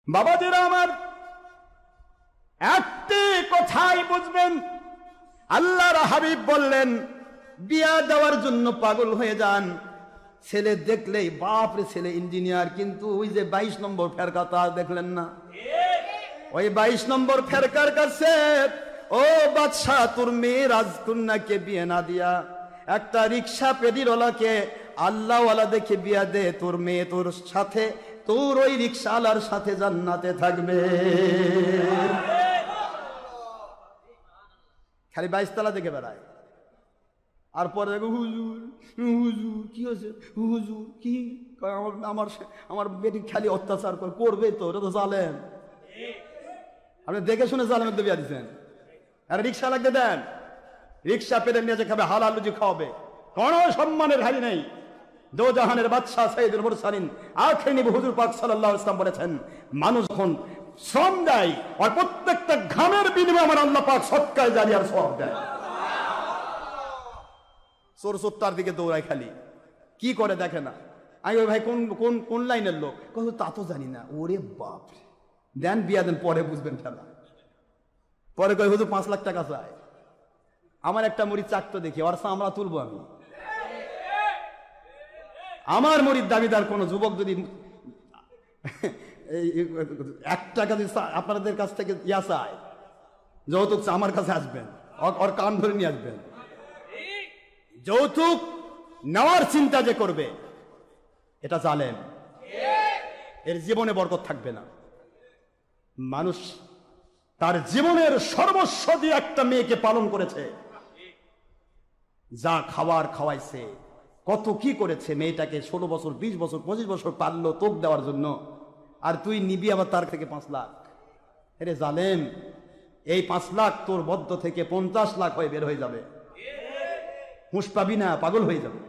বাবাজিরা আমার, একটি কথাই বুঝবেন, আল্লাহর হাবিব বললেন বিয়া দেওয়ার জন্য পাগল হয়ে যান। ছেলে দেখলেই বাপরে ছেলে ইঞ্জিনিয়ার, কিন্তু ওই যে 22 নম্বর ফেরকাতা দেখলেন না, ওই 22 নম্বর ফেরকার কাছে ও বাদশাহ, তোর মেয়ে রাজকন্যাকে বিয়ে না দিয়া একটা রিক্সা পেডিরওয়ালাকে আল্লাহওয়ালা দেখে বিয়া দে, তোর মেয়ে তোর সাথে, তোর ওই রিক্সাওয়ালার সাথে জান্নাতে থাকবে। খালি 22 তলা দেখে বেড়ায়, আর পরে দেখো হুজুর হুজুর কি হয়েছে, হুজুর কি, আমার আমার বেটি খালি অত্যাচার করবে, তো ওটা তো জালেম। আপনি দেখে শুনে জালেমের বিয়া দিচ্ছেন। আর রিক্সা লাগতে দেন, রিক্সা পেরে নিয়ে যে খাবে, হালাল রুজি খাওয়াবে, কোনো সম্মানের হারি নেই। দো জাহানের বাদশাহ সাইয়্যিদুল মুরসালিন আখেরি নবী হুজুর পাক সাল্লাল্লাহু আলাইহি ওয়াসাল্লাম বলেছেন, মানুষ যখন শ্রম দেয় আর প্রত্যেকটা ঘামের বিনিময়ে আমার আল্লাহ পাক সদকায়ে জারিয়ার সওয়াব দেয়। চোর চোরটার দিকে দৌড়ায়, খালি কি করে দেখে না। আমি ওই ভাই কোন কোন কোন লাইনের লোক, কত তা তো জানি না। ওরে বাপ, দেন বিয়া দেন, পরে বুঝবেন খেলা। পরে কই হুজুর 5 লাখ টাকা চাই। আমার একটা মুড়ি চাকতো দেখি, ওর আমরা তুলবো। আমি আমার মুড়ির দাবিদার কোন যুবক যদি 1 টাকা যদি আপনাদের কাছ থেকে ইয়া চায়, যৌতুক আমার কাছে আসবেন, ওর কান ধরে নিয়ে আসবেন। যৌতুক নেওয়ার চিন্তা যে করবে, এটা জালেম, এর জীবনে বরকত থাকবে না। মানুষ তার জীবনের সর্বস্ব দিয়ে একটা মেয়েকে পালন করেছে, যা খাবার খাওয়াইছে, কত কি করেছে, মেয়েটাকে 16 বছর 20 বছর 25 বছর পারলো তোক দেওয়ার জন্য, আর তুই নিবি আবার তার থেকে 5 লাখ। আরে জালেম, এই 5 লাখ তোর বদ্ধ থেকে 50 লাখ হয়ে বের হয়ে যাবে, হুঁশ পাবি না, পাগল হয়ে যাবে।